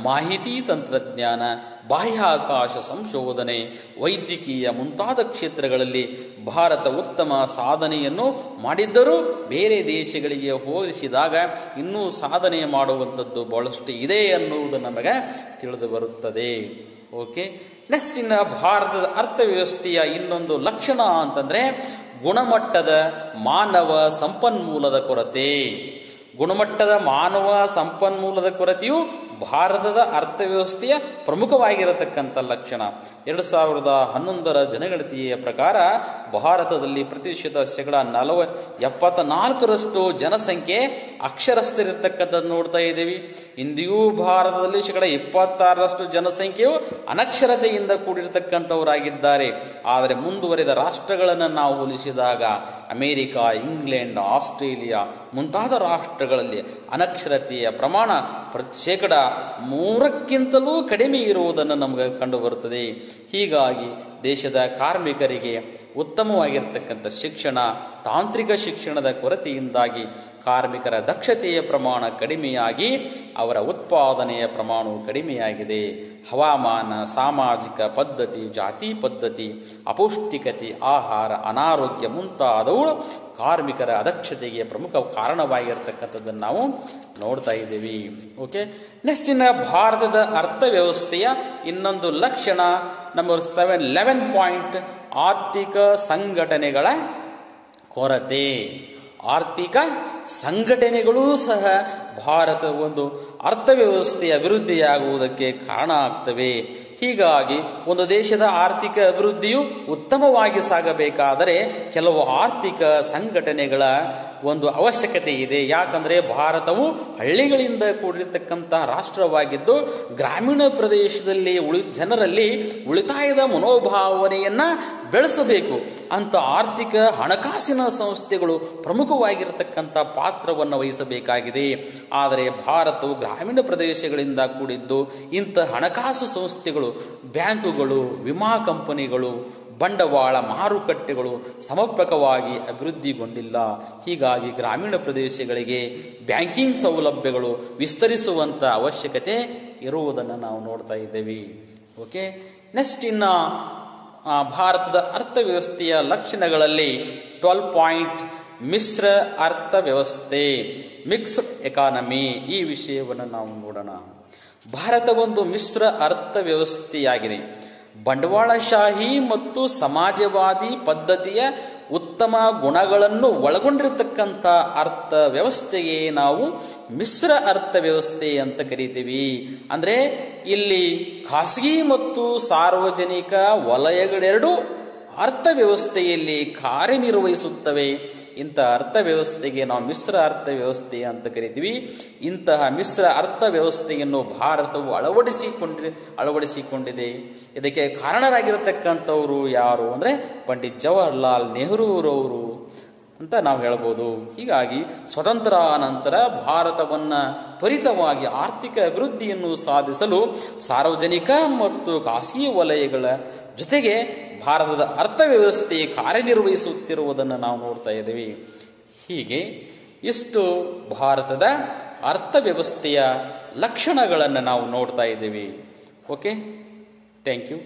ಮಾಹಿತಿ ತಂತ್ರಜ್ಞಾನ, ಬಾಹ್ಯಾಕಾಶ ಸಂಶೋಧನೆ, ವೈದ್ಯಕೀಯ ಮುಂತಾದ ಕ್ಷೇತ್ರಗಳಲ್ಲಿ ಭಾರತ ಉತ್ತಮ ಸಾಧನೆಯನ್ನು ಮಾಡಿದ್ದರೂ ಬೇರೆ ದೇಶಗಳಿಗೆ ಹೋಲಿಸಿದಾಗ ಇನ್ನೂ ಸಾಧನೆ ಮಾಡುವಂಥದ್ದು ಬಹಳಷ್ಟು ಇದೆ ಅನ್ನುವುದು ನಮಗೆ ತಿಳಿದು ಬರುತ್ತದೆ. ಓಕೆ, ನೆಕ್ಸ್ಟ್ ಇನ್ನು ಭಾರತದ ಅರ್ಥವ್ಯವಸ್ಥೆಯ ಇನ್ನೊಂದು ಲಕ್ಷಣ ಅಂತಂದ್ರೆ ಗುಣಮಟ್ಟದ ಮಾನವ ಸಂಪನ್ಮೂಲದ ಕೊರತೆ. ಗುಣಮಟ್ಟದ ಮಾನವ ಸಂಪನ್ಮೂಲದ ಕೊರತೆಯು ಭಾರತದ ಅರ್ಥವ್ಯವಸ್ಥೆಯ ಪ್ರಮುಖವಾಗಿರತಕ್ಕಂಥ ಲಕ್ಷಣ. 2011ರ ಜನಗಣತಿಯ ಪ್ರಕಾರ ಭಾರತದಲ್ಲಿ ಪ್ರತಿಶತ 74% ಜನಸಂಖ್ಯೆ ಅಕ್ಷರಸ್ಥರಿರ್ತಕ್ಕಂಥದ್ದು ನೋಡ್ತಾ ಇದ್ದೀವಿ. ಇಂದಿಗೂ ಭಾರತದಲ್ಲಿ 26% ಜನಸಂಖ್ಯೆಯು ಅನಕ್ಷರತೆಯಿಂದ ಕೂಡಿರತಕ್ಕಂಥವರಾಗಿದ್ದಾರೆ. ಆದರೆ ಮುಂದುವರೆದ ರಾಷ್ಟ್ರಗಳನ್ನು ನಾವು ಹೋಲಿಸಿದಾಗ ಅಮೆರಿಕ, ಇಂಗ್ಲೆಂಡ್, ಆಸ್ಟ್ರೇಲಿಯಾ ಮುಂತಾದ ರಾಷ್ಟ್ರಗಳಲ್ಲಿ ಅನಕ್ಷರತೆಯ ಪ್ರಮಾಣ 3%ಕ್ಕಿಂತಲೂ ಕಡಿಮೆ ಇರುವುದನ್ನು ನಮಗೆ ಕಂಡುಬರುತ್ತದೆ. ಹೀಗಾಗಿ ದೇಶದ ಕಾರ್ಮಿಕರಿಗೆ ಉತ್ತಮವಾಗಿರ್ತಕ್ಕಂಥ ಶಿಕ್ಷಣ, ತಾಂತ್ರಿಕ ಶಿಕ್ಷಣದ ಕೊರತೆಯಿಂದಾಗಿ ಕಾರ್ಮಿಕರ ದಕ್ಷತೆಯ ಪ್ರಮಾಣ ಕಡಿಮೆಯಾಗಿ ಅವರ ಉತ್ಪಾದನೆಯ ಪ್ರಮಾಣವು ಕಡಿಮೆಯಾಗಿದೆ. ಹವಾಮಾನ, ಸಾಮಾಜಿಕ ಪದ್ಧತಿ, ಜಾತಿ ಪದ್ಧತಿ, ಅಪೌಷ್ಟಿಕತೆ, ಆಹಾರ, ಅನಾರೋಗ್ಯ ಮುಂತಾದವು ಕಾರ್ಮಿಕರ ಅದಕ್ಷತೆಗೆ ಪ್ರಮುಖ ಕಾರಣವಾಗಿರ್ತಕ್ಕಂಥದ್ದನ್ನು ನಾವು ನೋಡ್ತಾ ಇದ್ದೀವಿ. ಓಕೆ, ನೆಕ್ಸ್ಟ್ ಇನ್ನು ಭಾರತದ ಅರ್ಥವ್ಯವಸ್ಥೆಯ ಇನ್ನೊಂದು ಲಕ್ಷಣ ನಂಬರ್ 11 ಪಾಯಿಂಟ್, ಆರ್ಥಿಕ ಸಂಘಟನೆಗಳ ಕೊರತೆ. ಆರ್ಥಿಕ ಸಂಘಟನೆಗಳೂ ಸಹ ಭಾರತದ ಒಂದು ಅರ್ಥವ್ಯವಸ್ಥೆಯ ಅಭಿವೃದ್ಧಿಯಾಗುವುದಕ್ಕೆ ಕಾರಣ ಆಗ್ತವೆ. ಹೀಗಾಗಿ ಒಂದು ದೇಶದ ಆರ್ಥಿಕ ಅಭಿವೃದ್ಧಿಯು ಉತ್ತಮವಾಗಿ ಸಾಗಬೇಕಾದರೆ ಕೆಲವು ಆರ್ಥಿಕ ಸಂಘಟನೆಗಳ ಒಂದು ಅವಶ್ಯಕತೆ ಇದೆ. ಯಾಕಂದ್ರೆ ಭಾರತವು ಹಳ್ಳಿಗಳಿಂದ ಕೂಡಿರತಕ್ಕಂತಹ ರಾಷ್ಟ್ರವಾಗಿದ್ದು ಗ್ರಾಮೀಣ ಪ್ರದೇಶದಲ್ಲಿ ಜನರಲ್ಲಿ ಉಳಿತಾಯದ ಮನೋಭಾವನೆಯನ್ನ ಬೆಳೆಸಬೇಕು ಅಂತ ಆರ್ಥಿಕ ಹಣಕಾಸಿನ ಸಂಸ್ಥೆಗಳು ಪ್ರಮುಖವಾಗಿರತಕ್ಕಂಥ ಪಾತ್ರವನ್ನು ವಹಿಸಬೇಕಾಗಿದೆ. ಆದರೆ ಭಾರತವು ಗ್ರಾಮೀಣ ಪ್ರದೇಶಗಳಿಂದ ಕೂಡಿದ್ದು ಇಂಥ ಹಣಕಾಸು ಸಂಸ್ಥೆಗಳು, ಬ್ಯಾಂಕುಗಳು, ವಿಮಾ ಕಂಪನಿಗಳು, ಬಂಡವಾಳ ಮಾರುಕಟ್ಟೆಗಳು ಸಮರ್ಪಕವಾಗಿ ಅಭಿವೃದ್ಧಿಗೊಂಡಿಲ್ಲ. ಹೀಗಾಗಿ ಗ್ರಾಮೀಣ ಪ್ರದೇಶಗಳಿಗೆ ಬ್ಯಾಂಕಿಂಗ್ ಸೌಲಭ್ಯಗಳು ವಿಸ್ತರಿಸುವಂತ ಅವಶ್ಯಕತೆ ಇರುವುದನ್ನು ನಾವು ನೋಡ್ತಾ ಇದ್ದೇವೆ. ಓಕೆ, ನೆಕ್ಸ್ಟ್ ಇನ್ನ ಭಾರತದ ಅರ್ಥವ್ಯವಸ್ಥೆಯ ಲಕ್ಷಣಗಳಲ್ಲಿ 12 ಪಾಯಿಂಟ್, ಮಿಶ್ರ ಅರ್ಥವ್ಯವಸ್ಥೆ, ಮಿಕ್ಸ್ಡ್ ಎಕಾನಮಿ. ಈ ವಿಷಯವನ್ನು ನಾವು ನೋಡೋಣ. ಭಾರತ ಒಂದು ಮಿಶ್ರ ಅರ್ಥವ್ಯವಸ್ಥೆಯಾಗಿದೆ. ಬಂಡವಾಳಶಾಹಿ ಮತ್ತು ಸಮಾಜವಾದಿ ಪದ್ಧತಿಯ ಉತ್ತಮ ಗುಣಗಳನ್ನು ಒಳಗೊಂಡಿರತಕ್ಕಂಥ ಅರ್ಥವ್ಯವಸ್ಥೆಗೆ ನಾವು ಮಿಶ್ರ ಅರ್ಥವ್ಯವಸ್ಥೆ ಅಂತ ಕರಿತೀವಿ. ಅಂದ್ರೆ ಇಲ್ಲಿ ಖಾಸಗಿ ಮತ್ತು ಸಾರ್ವಜನಿಕ ವಲಯಗಳೆರಡೂ ಅರ್ಥವ್ಯವಸ್ಥೆಯಲ್ಲಿ ಕಾರ್ಯನಿರ್ವಹಿಸುತ್ತವೆ. ಇಂತಹ ಅರ್ಥವ್ಯವಸ್ಥೆಗೆ ನಾವು ಮಿಶ್ರ ಅರ್ಥವ್ಯವಸ್ಥೆ ಅಂತ ಕರಿತೀವಿ. ಇಂತಹ ಮಿಶ್ರ ಅರ್ಥವ್ಯವಸ್ಥೆಯನ್ನು ಭಾರತವು ಅಳವಡಿಸಿಕೊಂಡಿದೆ. ಇದಕ್ಕೆ ಕಾರಣರಾಗಿರತಕ್ಕಂಥವರು ಯಾರು ಅಂದ್ರೆ ಪಂಡಿತ್ ಜವಾಹರ್ಲಾಲ್ ನೆಹರೂರವರು ಅಂತ ನಾವು ಹೇಳ್ಬೋದು. ಹೀಗಾಗಿ ಸ್ವತಂತ್ರ ನಂತರ ಭಾರತವನ್ನ ತ್ವರಿತವಾಗಿ ಆರ್ಥಿಕ ಅಭಿವೃದ್ಧಿಯನ್ನು ಸಾಧಿಸಲು ಸಾರ್ವಜನಿಕ ಮತ್ತು ಖಾಸಗಿ ವಲಯಗಳ ಜೊತೆಗೆ ಭಾರತದ ಅರ್ಥವ್ಯವಸ್ಥೆ ಕಾರ್ಯನಿರ್ವಹಿಸುತ್ತಿರುವುದನ್ನು ನಾವು ನೋಡ್ತಾ ಇದ್ದೀವಿ. ಹೀಗೆ ಇಷ್ಟು ಭಾರತದ ಅರ್ಥವ್ಯವಸ್ಥೆಯ ಲಕ್ಷಣಗಳನ್ನು ನಾವು ನೋಡ್ತಾ ಇದ್ದೀವಿ. Okay, thank you.